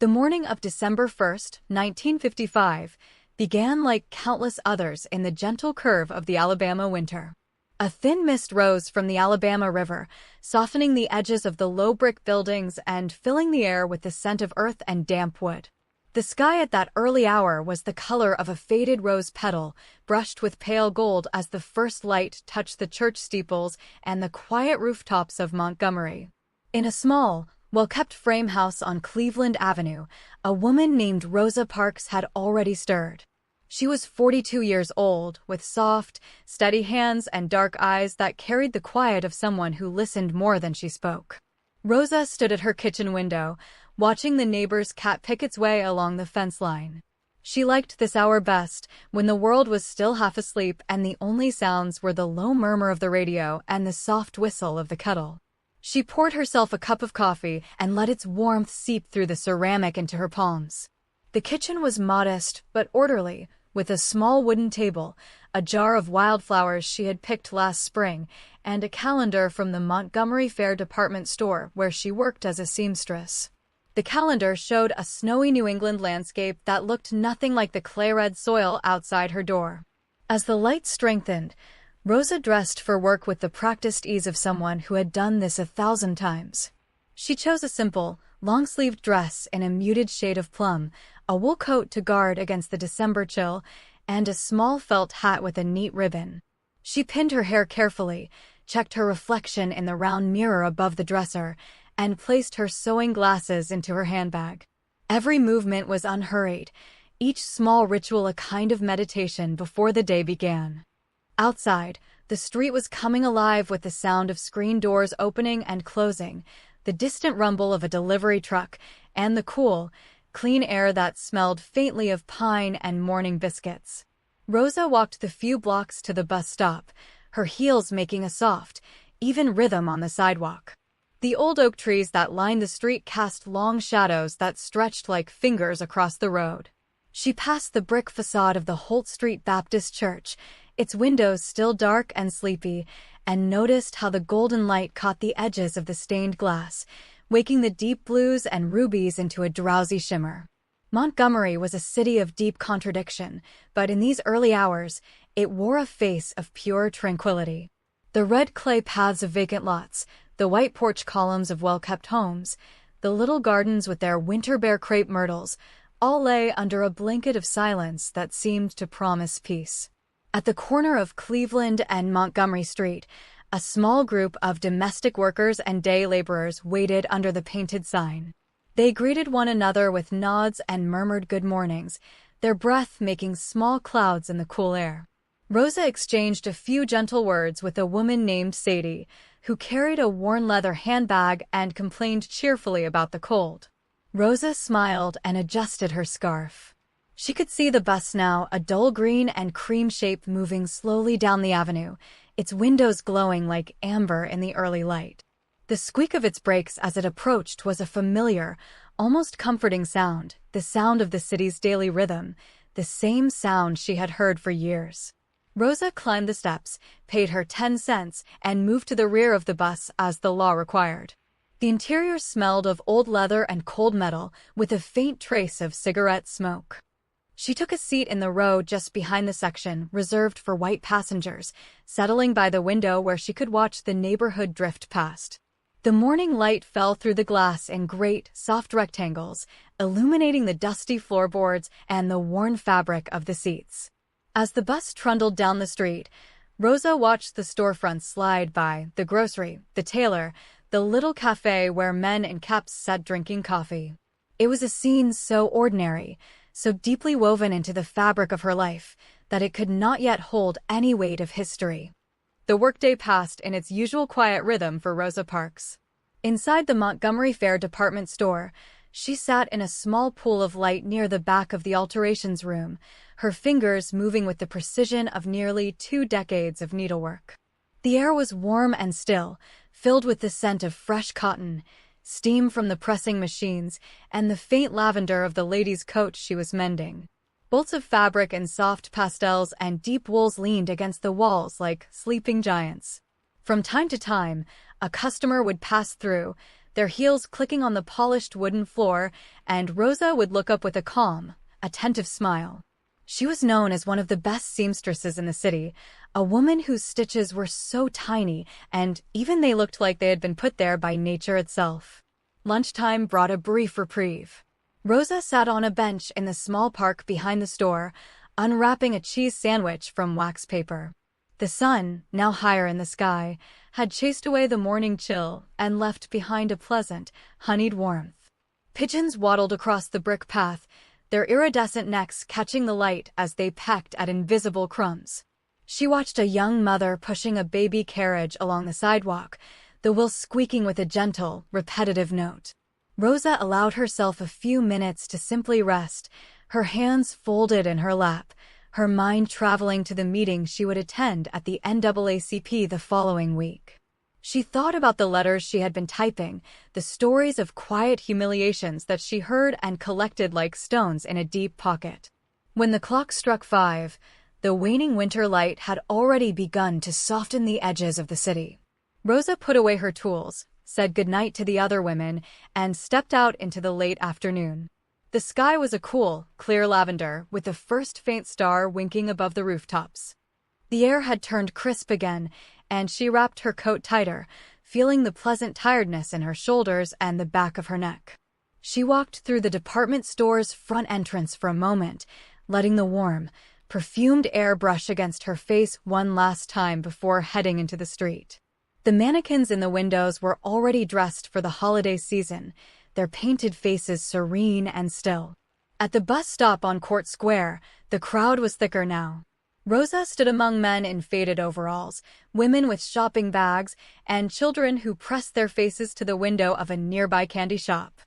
The morning of December 1st, 1955, began like countless others in the gentle curve of the Alabama winter. A thin mist rose from the Alabama River, softening the edges of the low brick buildings and filling the air with the scent of earth and damp wood. The sky at that early hour was the color of a faded rose petal, brushed with pale gold as the first light touched the church steeples and the quiet rooftops of Montgomery. In a small, well-kept frame house on Cleveland Avenue, a woman named Rosa Parks had already stirred. She was 42 years old, with soft, steady hands and dark eyes that carried the quiet of someone who listened more than she spoke. Rosa stood at her kitchen window, watching the neighbor's cat pick its way along the fence line. She liked this hour best, when the world was still half asleep and the only sounds were the low murmur of the radio and the soft whistle of the kettle. She poured herself a cup of coffee and let its warmth seep through the ceramic into her palms. The kitchen was modest but orderly, with a small wooden table, a jar of wildflowers she had picked last spring, and a calendar from the Montgomery Fair department store where she worked as a seamstress. The calendar showed a snowy New England landscape that looked nothing like the clay-red soil outside her door. As the light strengthened, Rosa dressed for work with the practiced ease of someone who had done this 1,000 times. She chose a simple, long-sleeved dress in a muted shade of plum, a wool coat to guard against the December chill, and a small felt hat with a neat ribbon. She pinned her hair carefully, checked her reflection in the round mirror above the dresser, and placed her sewing glasses into her handbag. Every movement was unhurried, each small ritual a kind of meditation before the day began. Outside, the street was coming alive with the sound of screen doors opening and closing, the distant rumble of a delivery truck, and the cool, clean air that smelled faintly of pine and morning biscuits. Rosa walked the few blocks to the bus stop, her heels making a soft, even rhythm on the sidewalk. The old oak trees that lined the street cast long shadows that stretched like fingers across the road. She passed the brick facade of the Holt Street Baptist Church, its windows still dark and sleepy, and noticed how the golden light caught the edges of the stained glass, waking the deep blues and rubies into a drowsy shimmer. Montgomery was a city of deep contradiction, but in these early hours, it wore a face of pure tranquility. The red clay paths of vacant lots, the white porch columns of well-kept homes, the little gardens with their winter-bare crepe myrtles, all lay under a blanket of silence that seemed to promise peace. At the corner of Cleveland and Montgomery Street, a small group of domestic workers and day laborers waited under the painted sign. They greeted one another with nods and murmured good mornings, their breath making small clouds in the cool air. Rosa exchanged a few gentle words with a woman named Sadie, who carried a worn leather handbag and complained cheerfully about the cold. Rosa smiled and adjusted her scarf. She could see the bus now, a dull green and cream shape moving slowly down the avenue, its windows glowing like amber in the early light. The squeak of its brakes as it approached was a familiar, almost comforting sound, the sound of the city's daily rhythm, the same sound she had heard for years. Rosa climbed the steps, paid her 10 cents, and moved to the rear of the bus as the law required. The interior smelled of old leather and cold metal, with a faint trace of cigarette smoke. She took a seat in the row just behind the section reserved for white passengers, settling by the window where she could watch the neighborhood drift past. The morning light fell through the glass in great, soft rectangles, illuminating the dusty floorboards and the worn fabric of the seats. As the bus trundled down the street, Rosa watched the storefronts slide by, the grocery, the tailor, the little cafe where men in caps sat drinking coffee. It was a scene so ordinary, so deeply woven into the fabric of her life, that it could not yet hold any weight of history. The workday passed in its usual quiet rhythm for Rosa Parks. Inside the Montgomery Fair department store, she sat in a small pool of light near the back of the alterations room, her fingers moving with the precision of nearly 2 decades of needlework. The air was warm and still, filled with the scent of fresh cotton, steam from the pressing machines, and the faint lavender of the lady's coat she was mending. Bolts of fabric and soft pastels and deep wools leaned against the walls like sleeping giants. From time to time, a customer would pass through, their heels clicking on the polished wooden floor, and Rosa would look up with a calm, attentive smile. She was known as one of the best seamstresses in the city, a woman whose stitches were so tiny and even they looked like they had been put there by nature itself. Lunchtime brought a brief reprieve. Rosa sat on a bench in the small park behind the store, unwrapping a cheese sandwich from wax paper. The sun, now higher in the sky, had chased away the morning chill and left behind a pleasant, honeyed warmth. Pigeons waddled across the brick path, their iridescent necks catching the light as they pecked at invisible crumbs. She watched a young mother pushing a baby carriage along the sidewalk, the wheels squeaking with a gentle, repetitive note. Rosa allowed herself a few minutes to simply rest, her hands folded in her lap, her mind traveling to the meeting she would attend at the NAACP the following week. She thought about the letters she had been typing, the stories of quiet humiliations that she heard and collected like stones in a deep pocket. When the clock struck 5, the waning winter light had already begun to soften the edges of the city. Rosa put away her tools, said goodnight to the other women, and stepped out into the late afternoon. The sky was a cool, clear lavender, with the first faint star winking above the rooftops. The air had turned crisp again, and she wrapped her coat tighter, feeling the pleasant tiredness in her shoulders and the back of her neck. She walked through the department store's front entrance for a moment, letting the warm, perfumed air brush against her face one last time before heading into the street. The mannequins in the windows were already dressed for the holiday season, their painted faces serene and still. At the bus stop on Court Square, the crowd was thicker now. Rosa stood among men in faded overalls, women with shopping bags, and children who pressed their faces to the window of a nearby candy shop.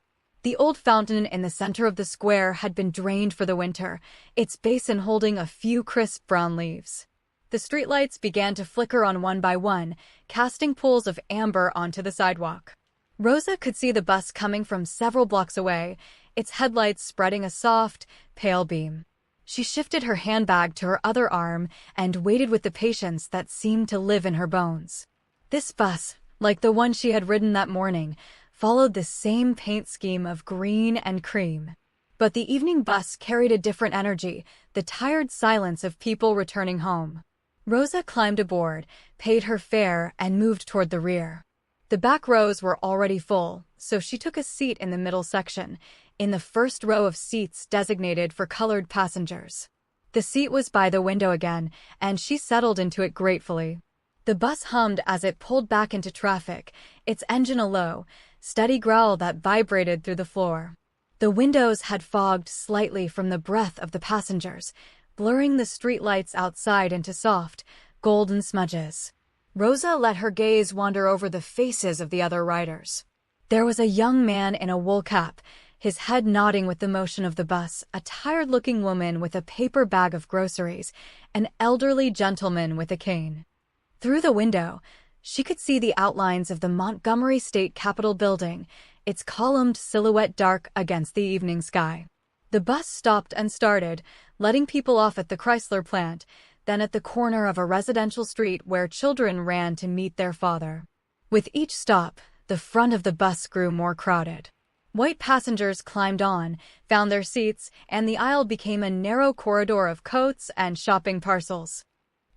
The old fountain in the center of the square had been drained for the winter, its basin holding a few crisp brown leaves. The streetlights began to flicker on one by one, casting pools of amber onto the sidewalk. Rosa could see the bus coming from several blocks away, its headlights spreading a soft, pale beam. She shifted her handbag to her other arm and waited with the patience that seemed to live in her bones. This bus, like the one she had ridden that morning, followed the same paint scheme of green and cream. But the evening bus carried a different energy, the tired silence of people returning home. Rosa climbed aboard, paid her fare, and moved toward the rear. The back rows were already full, so she took a seat in the middle section, in the first row of seats designated for colored passengers. The seat was by the window again, and she settled into it gratefully. The bus hummed as it pulled back into traffic, its engine a low, steady growl that vibrated through the floor. The windows had fogged slightly from the breath of the passengers, blurring the streetlights outside into soft, golden smudges. Rosa let her gaze wander over the faces of the other riders. There was a young man in a wool cap, his head nodding with the motion of the bus, a tired-looking woman with a paper bag of groceries, an elderly gentleman with a cane. Through the window, she could see the outlines of the Montgomery State Capitol building, its columned silhouette dark against the evening sky. The bus stopped and started, letting people off at the Chrysler plant, then at the corner of a residential street where children ran to meet their father. With each stop, the front of the bus grew more crowded. White passengers climbed on, found their seats, and the aisle became a narrow corridor of coats and shopping parcels.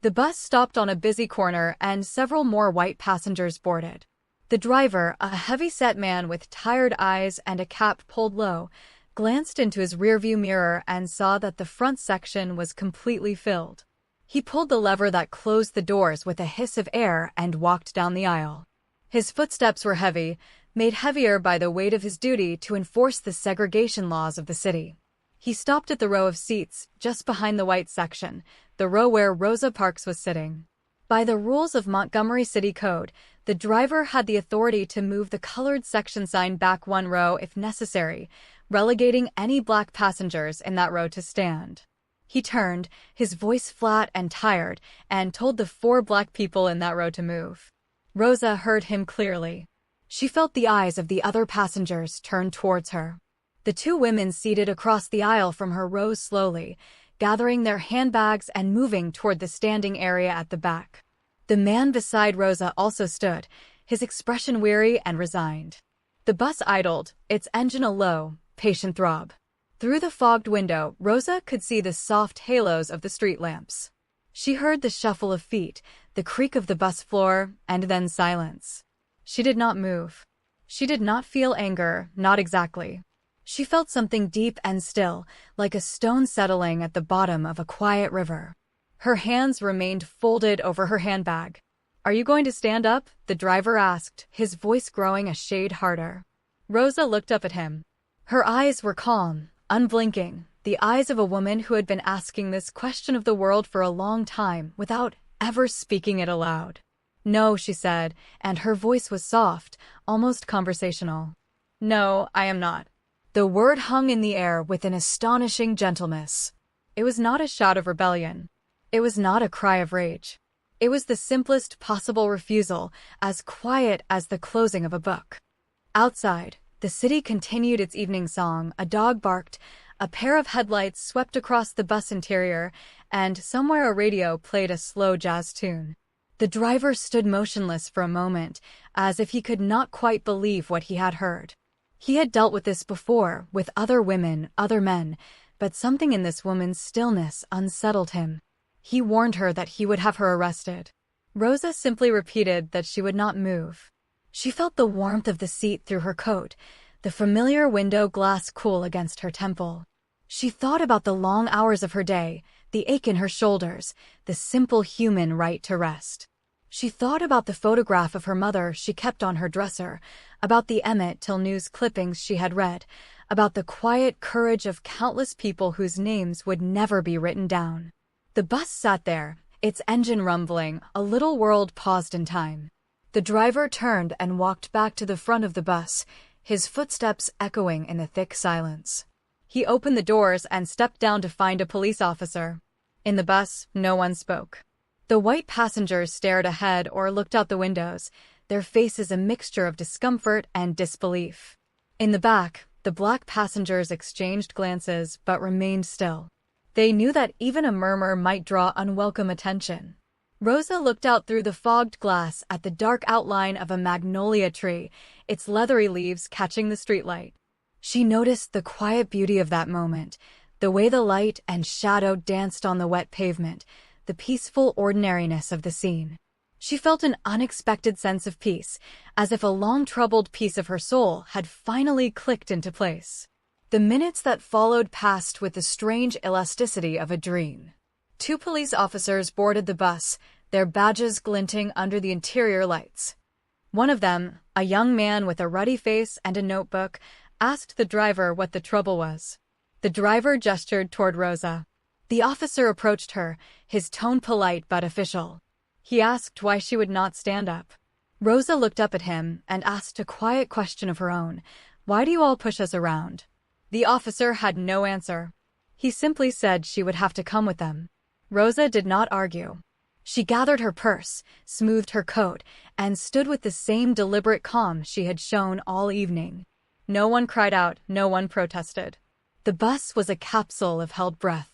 The bus stopped on a busy corner and several more white passengers boarded. The driver, a heavy-set man with tired eyes and a cap pulled low, glanced into his rearview mirror and saw that the front section was completely filled. He pulled the lever that closed the doors with a hiss of air and walked down the aisle. His footsteps were heavy, made heavier by the weight of his duty to enforce the segregation laws of the city. He stopped at the row of seats just behind the white section, the row where Rosa Parks was sitting. By the rules of Montgomery City Code, the driver had the authority to move the colored section sign back one row if necessary, relegating any black passengers in that row to stand. He turned, his voice flat and tired, and told the 4 black people in that row to move. Rosa heard him clearly. She felt the eyes of the other passengers turn towards her. The 2 women seated across the aisle from her rose slowly, gathering their handbags and moving toward the standing area at the back. The man beside Rosa also stood, his expression weary and resigned. The bus idled, its engine a low, patient throb. Through the fogged window, Rosa could see the soft halos of the street lamps. She heard the shuffle of feet, the creak of the bus floor, and then silence. She did not move. She did not feel anger, not exactly. She felt something deep and still, like a stone settling at the bottom of a quiet river. Her hands remained folded over her handbag. "Are you going to stand up?" the driver asked, his voice growing a shade harder. Rosa looked up at him. Her eyes were calm, unblinking, the eyes of a woman who had been asking this question of the world for a long time without ever speaking it aloud. "No," she said, and her voice was soft, almost conversational. "No, I am not." The word hung in the air with an astonishing gentleness. It was not a shout of rebellion. It was not a cry of rage. It was the simplest possible refusal, as quiet as the closing of a book. Outside, the city continued its evening song. A dog barked, a pair of headlights swept across the bus interior, and somewhere a radio played a slow jazz tune. The driver stood motionless for a moment, as if he could not quite believe what he had heard. He had dealt with this before, with other women, other men, but something in this woman's stillness unsettled him. He warned her that he would have her arrested. Rosa simply repeated that she would not move. She felt the warmth of the seat through her coat, the familiar window glass cool against her temple. She thought about the long hours of her day, the ache in her shoulders, the simple human right to rest. She thought about the photograph of her mother she kept on her dresser, about the Emmett Till news clippings she had read, about the quiet courage of countless people whose names would never be written down. The bus sat there, its engine rumbling, a little world paused in time. The driver turned and walked back to the front of the bus, his footsteps echoing in the thick silence. He opened the doors and stepped down to find a police officer. In the bus, no one spoke. The white passengers stared ahead or looked out the windows, their faces a mixture of discomfort and disbelief. In the back, the black passengers exchanged glances but remained still. They knew that even a murmur might draw unwelcome attention. Rosa looked out through the fogged glass at the dark outline of a magnolia tree, its leathery leaves catching the streetlight. She noticed the quiet beauty of that moment, the way the light and shadow danced on the wet pavement, the peaceful ordinariness of the scene. She felt an unexpected sense of peace, as if a long-troubled piece of her soul had finally clicked into place. The minutes that followed passed with the strange elasticity of a dream. 2 police officers boarded the bus, their badges glinting under the interior lights. One of them, a young man with a ruddy face and a notebook, asked the driver what the trouble was. The driver gestured toward Rosa. The officer approached her, his tone polite but official. He asked why she would not stand up. Rosa looked up at him and asked a quiet question of her own. "Why do you all push us around?" The officer had no answer. He simply said she would have to come with them. Rosa did not argue. She gathered her purse, smoothed her coat, and stood with the same deliberate calm she had shown all evening. No one cried out, no one protested. The bus was a capsule of held breath.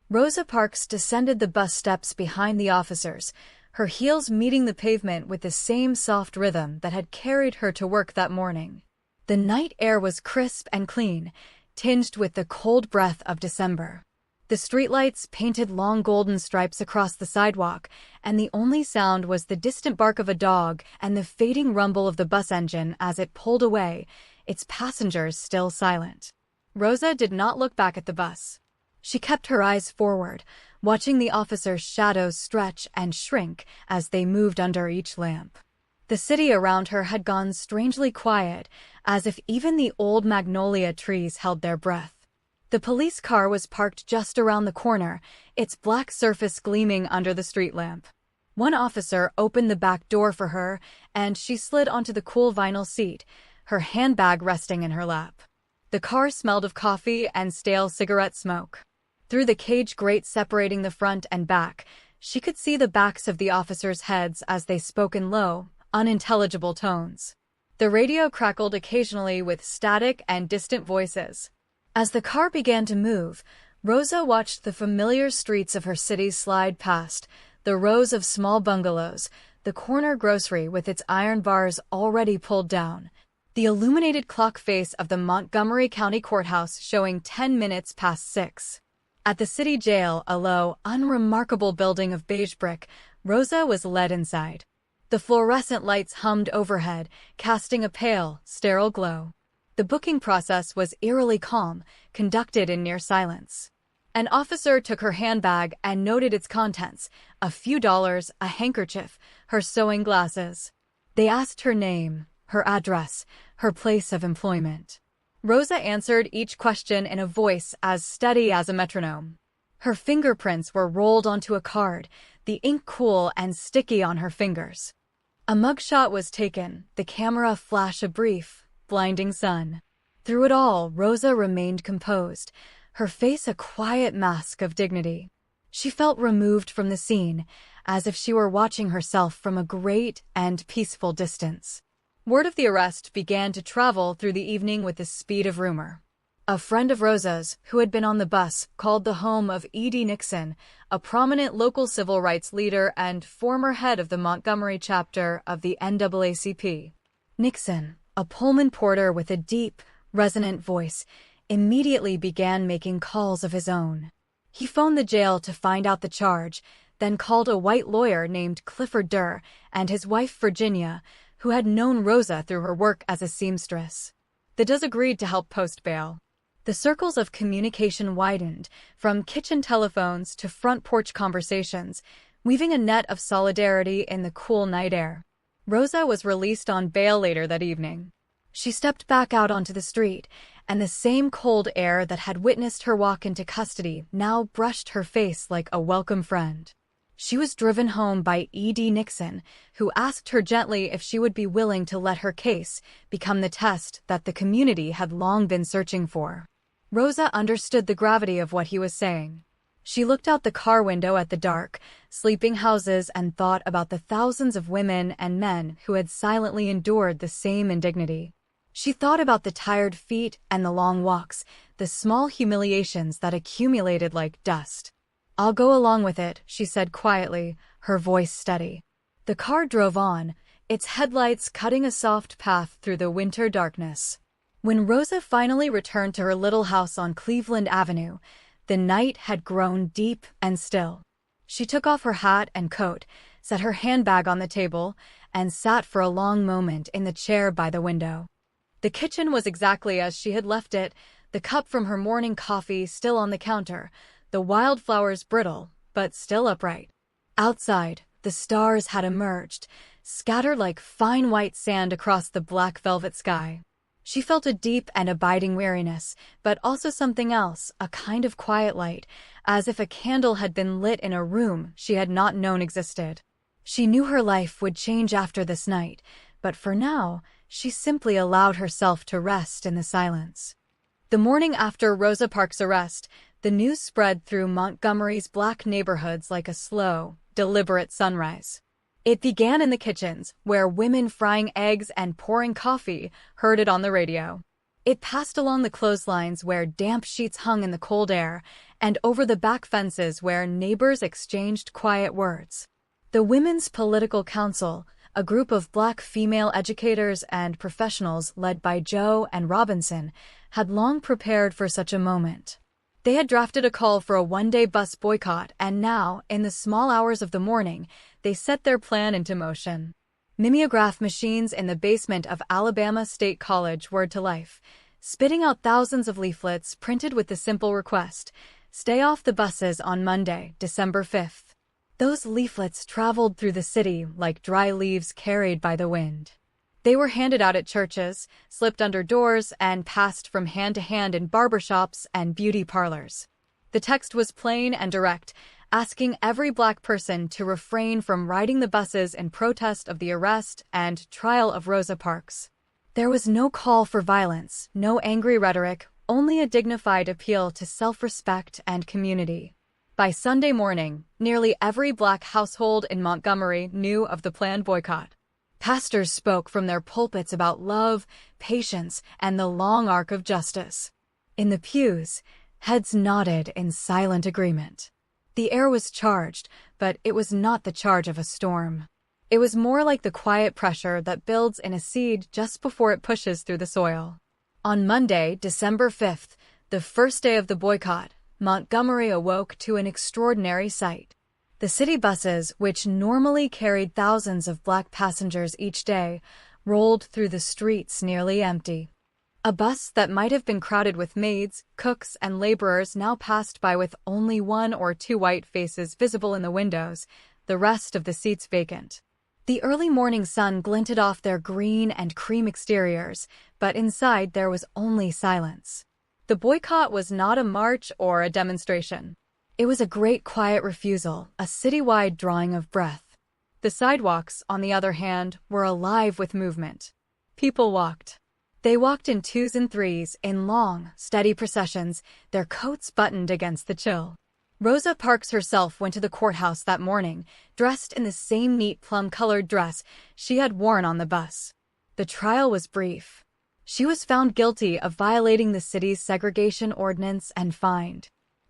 Rosa Parks descended the bus steps behind the officers, her heels meeting the pavement with the same soft rhythm that had carried her to work that morning. The night air was crisp and clean, tinged with the cold breath of December. The streetlights painted long golden stripes across the sidewalk, and the only sound was the distant bark of a dog and the fading rumble of the bus engine as it pulled away, its passengers still silent. Rosa did not look back at the bus. She kept her eyes forward, watching the officers' shadows stretch and shrink as they moved under each lamp. The city around her had gone strangely quiet, as if even the old magnolia trees held their breath. The police car was parked just around the corner, its black surface gleaming under the street lamp. One officer opened the back door for her, and she slid onto the cool vinyl seat, her handbag resting in her lap. The car smelled of coffee and stale cigarette smoke. Through the cage grate separating the front and back, she could see the backs of the officers' heads as they spoke in low, unintelligible tones. The radio crackled occasionally with static and distant voices. As the car began to move, Rosa watched the familiar streets of her city slide past, the rows of small bungalows, the corner grocery with its iron bars already pulled down, the illuminated clock face of the Montgomery County Courthouse showing 10 minutes past 6. At the city jail, a low, unremarkable building of beige brick, Rosa was led inside. The fluorescent lights hummed overhead, casting a pale, sterile glow. The booking process was eerily calm, conducted in near silence. An officer took her handbag and noted its contents: a few dollars, a handkerchief, her sewing glasses. They asked her name, her address, her place of employment. Rosa answered each question in a voice as steady as a metronome. Her fingerprints were rolled onto a card, the ink cool and sticky on her fingers. A mugshot was taken, the camera flash a brief, blinding sun. Through it all, Rosa remained composed, her face a quiet mask of dignity. She felt removed from the scene, as if she were watching herself from a great and peaceful distance. Word of the arrest began to travel through the evening with the speed of rumor. A friend of Rosa's, who had been on the bus, called the home of E.D. Nixon, a prominent local civil rights leader and former head of the Montgomery chapter of the NAACP. Nixon, a Pullman porter with a deep, resonant voice, immediately began making calls of his own. He phoned the jail to find out the charge, then called a white lawyer named Clifford Durr and his wife Virginia, who had known Rosa through her work as a seamstress. The Durs agreed to help post bail. The circles of communication widened, from kitchen telephones to front porch conversations, weaving a net of solidarity in the cool night air. Rosa was released on bail later that evening. She stepped back out onto the street, and the same cold air that had witnessed her walk into custody now brushed her face like a welcome friend. She was driven home by E.D. Nixon, who asked her gently if she would be willing to let her case become the test that the community had long been searching for. Rosa understood the gravity of what he was saying. She looked out the car window at the dark, sleeping houses and thought about the thousands of women and men who had silently endured the same indignity. She thought about the tired feet and the long walks, the small humiliations that accumulated like dust. "I'll go along with it," she said quietly, her voice steady. The car drove on, its headlights cutting a soft path through the winter darkness. When Rosa finally returned to her little house on Cleveland Avenue, the night had grown deep and still. She took off her hat and coat, set her handbag on the table, and sat for a long moment in the chair by the window. The kitchen was exactly as she had left it, the cup from her morning coffee still on the counter, the wildflowers brittle, but still upright. Outside, the stars had emerged, scattered like fine white sand across the black velvet sky. She felt a deep and abiding weariness, but also something else, a kind of quiet light, as if a candle had been lit in a room she had not known existed. She knew her life would change after this night, but for now, she simply allowed herself to rest in the silence. The morning after Rosa Parks' arrest, the news spread through Montgomery's black neighborhoods like a slow, deliberate sunrise. It began in the kitchens, where women frying eggs and pouring coffee heard it on the radio. It passed along the clotheslines where damp sheets hung in the cold air, and over the back fences where neighbors exchanged quiet words. The Women's Political Council, a group of black female educators and professionals led by Joe and Robinson, had long prepared for such a moment. They had drafted a call for a one-day bus boycott, and now, in the small hours of the morning, they set their plan into motion. Mimeograph machines in the basement of Alabama State College whirred to life, spitting out thousands of leaflets printed with the simple request, "Stay off the buses on Monday, December 5th. Those leaflets traveled through the city like dry leaves carried by the wind. They were handed out at churches, slipped under doors, and passed from hand to hand in barbershops and beauty parlors. The text was plain and direct, asking every black person to refrain from riding the buses in protest of the arrest and trial of Rosa Parks. There was no call for violence, no angry rhetoric, only a dignified appeal to self-respect and community. By Sunday morning, nearly every black household in Montgomery knew of the planned boycott. Pastors spoke from their pulpits about love, patience, and the long arc of justice. In the pews, heads nodded in silent agreement. The air was charged, but it was not the charge of a storm. It was more like the quiet pressure that builds in a seed just before it pushes through the soil. On Monday, December 5th, the first day of the boycott, Montgomery awoke to an extraordinary sight. The city buses, which normally carried thousands of black passengers each day, rolled through the streets nearly empty. A bus that might have been crowded with maids, cooks, and laborers now passed by with only one or two white faces visible in the windows, the rest of the seats vacant. The early morning sun glinted off their green and cream exteriors, but inside there was only silence. The boycott was not a march or a demonstration. It was a great quiet refusal, a citywide drawing of breath. The sidewalks, on the other hand, were alive with movement. People walked. They walked in twos and threes, in long, steady processions, their coats buttoned against the chill. Rosa Parks herself went to the courthouse that morning, dressed in the same neat plum-colored dress she had worn on the bus. The trial was brief. She was found guilty of violating the city's segregation ordinance and fined.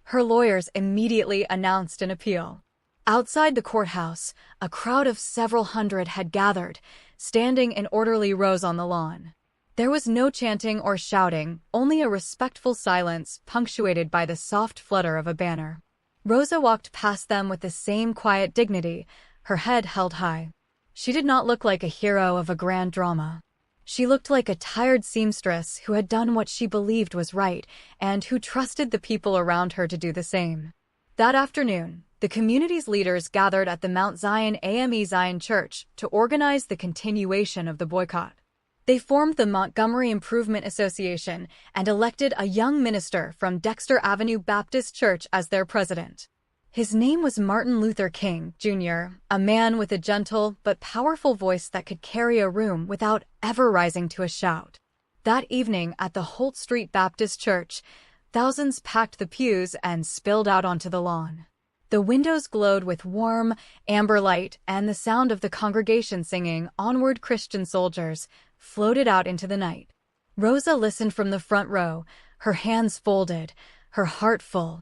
Her lawyers immediately announced an appeal. Outside the courthouse, a crowd of several hundred had gathered, standing in orderly rows on the lawn. There was no chanting or shouting, only a respectful silence punctuated by the soft flutter of a banner. Rosa walked past them with the same quiet dignity, her head held high. She did not look like a hero of a grand drama. She looked like a tired seamstress who had done what she believed was right and who trusted the people around her to do the same. That afternoon, the community's leaders gathered at the Mount Zion AME Zion Church to organize the continuation of the boycott. They formed the Montgomery Improvement Association and elected a young minister from Dexter Avenue Baptist Church as their president. His name was Martin Luther King, Jr., a man with a gentle but powerful voice that could carry a room without ever rising to a shout. That evening at the Holt Street Baptist Church, thousands packed the pews and spilled out onto the lawn. The windows glowed with warm, amber light, and the sound of the congregation singing "Onward, Christian Soldiers" floated out into the night. Rosa listened from the front row, her hands folded, her heart full.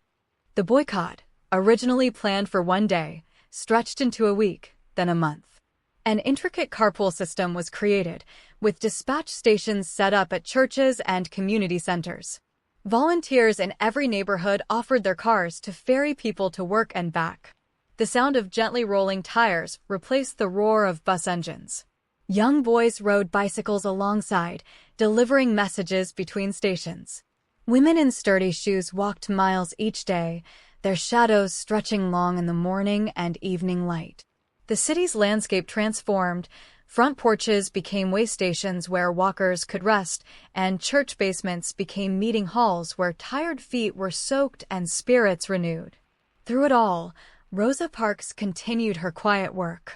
The boycott, originally planned for one day, stretched into a week, then a month. An intricate carpool system was created, with dispatch stations set up at churches and community centers. Volunteers in every neighborhood offered their cars to ferry people to work and back. The sound of gently rolling tires replaced the roar of bus engines. Young boys rode bicycles alongside, delivering messages between stations. Women in sturdy shoes walked miles each day, their shadows stretching long in the morning and evening light. The city's landscape transformed. Front porches became way stations where walkers could rest, and church basements became meeting halls where tired feet were soaked and spirits renewed. Through it all, Rosa Parks continued her quiet work.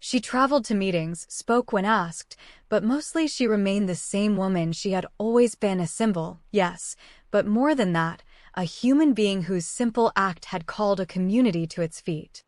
She traveled to meetings, spoke when asked, but mostly she remained the same woman she had always been, a symbol, yes, but more than that, a human being whose simple act had called a community to its feet.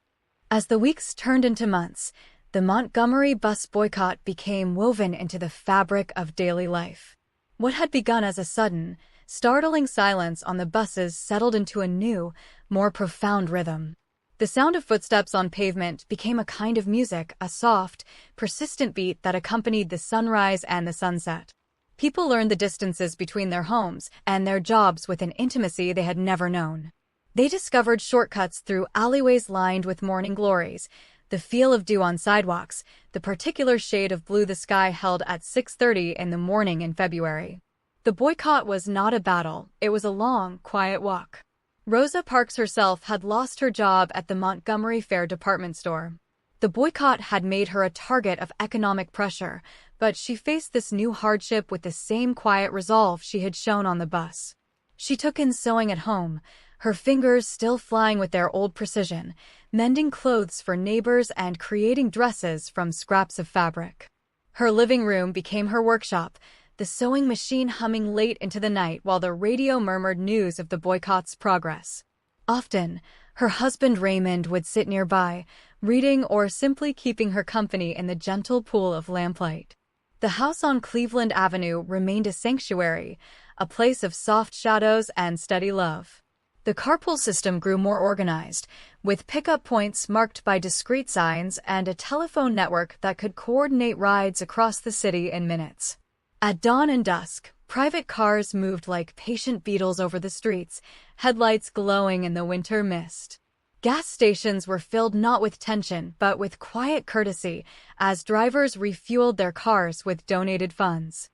As the weeks turned into months, the Montgomery bus boycott became woven into the fabric of daily life. What had begun as a sudden, startling silence on the buses settled into a new, more profound rhythm. The sound of footsteps on pavement became a kind of music, a soft, persistent beat that accompanied the sunrise and the sunset. People learned the distances between their homes and their jobs with an intimacy they had never known. They discovered shortcuts through alleyways lined with morning glories, the feel of dew on sidewalks, the particular shade of blue the sky held at 6:30 in the morning in February. The boycott was not a battle, it was a long, quiet walk. Rosa Parks herself had lost her job at the Montgomery Fair department store. The boycott had made her a target of economic pressure, but she faced this new hardship with the same quiet resolve she had shown on the bus. She took in sewing at home, her fingers still flying with their old precision, mending clothes for neighbors and creating dresses from scraps of fabric. Her living room became her workshop, the sewing machine humming late into the night while the radio murmured news of the boycott's progress. Often, her husband Raymond would sit nearby, reading or simply keeping her company in the gentle pool of lamplight. The house on Cleveland Avenue remained a sanctuary, a place of soft shadows and steady love. The carpool system grew more organized, with pickup points marked by discrete signs and a telephone network that could coordinate rides across the city in minutes. At dawn and dusk, private cars moved like patient beetles over the streets, headlights glowing in the winter mist. Gas stations were filled not with tension, but with quiet courtesy, as drivers refueled their cars with donated funds.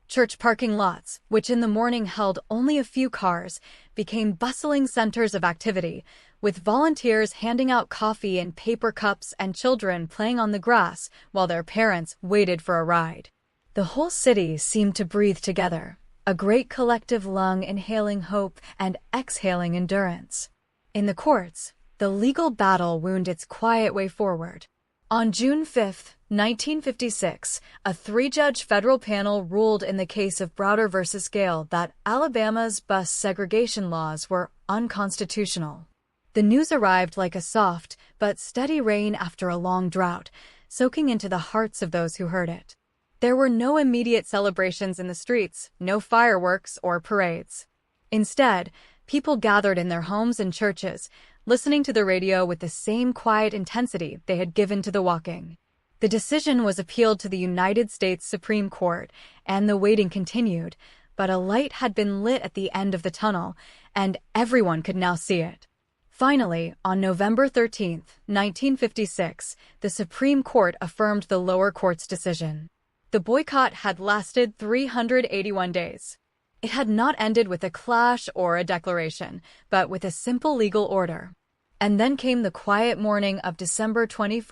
Church parking lots, which in the morning held only a few cars, became bustling centers of activity, with volunteers handing out coffee in paper cups and children playing on the grass while their parents waited for a ride. The whole city seemed to breathe together, a great collective lung inhaling hope and exhaling endurance. In the courts, the legal battle wound its quiet way forward. On June 5, 1956, a three-judge federal panel ruled in the case of Browder v. Gale that Alabama's bus segregation laws were unconstitutional. The news arrived like a soft but steady rain after a long drought, soaking into the hearts of those who heard it. There were no immediate celebrations in the streets, no fireworks or parades. Instead, people gathered in their homes and churches, listening to the radio with the same quiet intensity they had given to the walking. The decision was appealed to the United States Supreme Court, and the waiting continued, but a light had been lit at the end of the tunnel, and everyone could now see it. Finally, on November 13, 1956, the Supreme Court affirmed the lower court's decision. The boycott had lasted 381 days. It had not ended with a clash or a declaration, but with a simple legal order. And then came the quiet morning of December 21,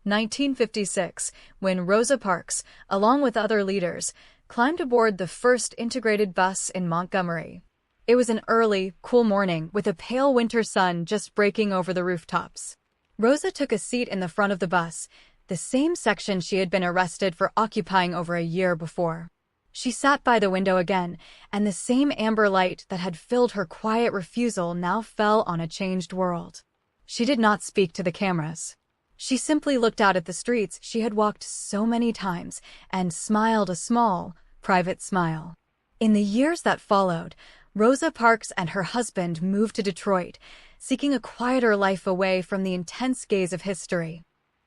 1956, when Rosa Parks, along with other leaders, climbed aboard the first integrated bus in Montgomery. It was an early, cool morning with a pale winter sun just breaking over the rooftops. Rosa took a seat in the front of the bus, the same section she had been arrested for occupying over a year before. She sat by the window again, and the same amber light that had filled her quiet refusal now fell on a changed world. She did not speak to the cameras. She simply looked out at the streets she had walked so many times and smiled a small, private smile. In the years that followed, Rosa Parks and her husband moved to Detroit, seeking a quieter life away from the intense gaze of history.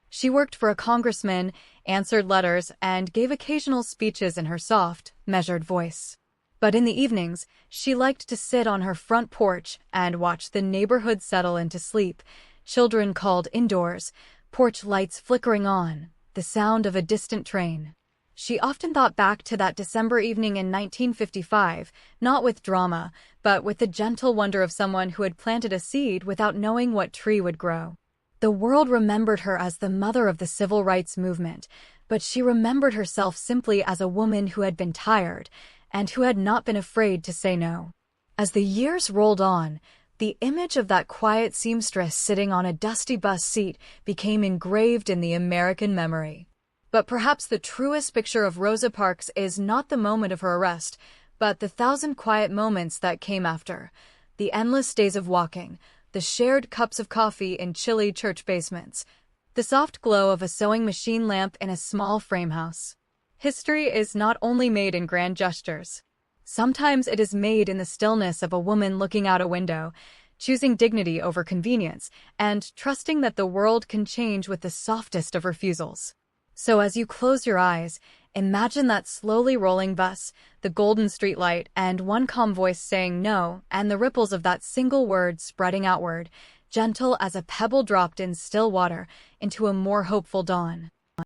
She worked for a congressman, answered letters, and gave occasional speeches in her soft, measured voice. But in the evenings, she liked to sit on her front porch and watch the neighborhood settle into sleep, children called indoors, porch lights flickering on, the sound of a distant train. She often thought back to that December evening in 1955, not with drama, but with the gentle wonder of someone who had planted a seed without knowing what tree would grow. The world remembered her as the mother of the civil rights movement, but she remembered herself simply as a woman who had been tired and who had not been afraid to say no. As the years rolled on, the image of that quiet seamstress sitting on a dusty bus seat became engraved in the American memory. But perhaps the truest picture of Rosa Parks is not the moment of her arrest, but the 1,000 quiet moments that came after, the endless days of walking, the shared cups of coffee in chilly church basements, the soft glow of a sewing machine lamp in a small frame house. History is not only made in grand gestures. Sometimes it is made in the stillness of a woman looking out a window, choosing dignity over convenience, and trusting that the world can change with the softest of refusals. So as you close your eyes, imagine that slowly rolling bus, the golden streetlight, and one calm voice saying no, and the ripples of that single word spreading outward, gentle as a pebble dropped in still water, into a more hopeful dawn.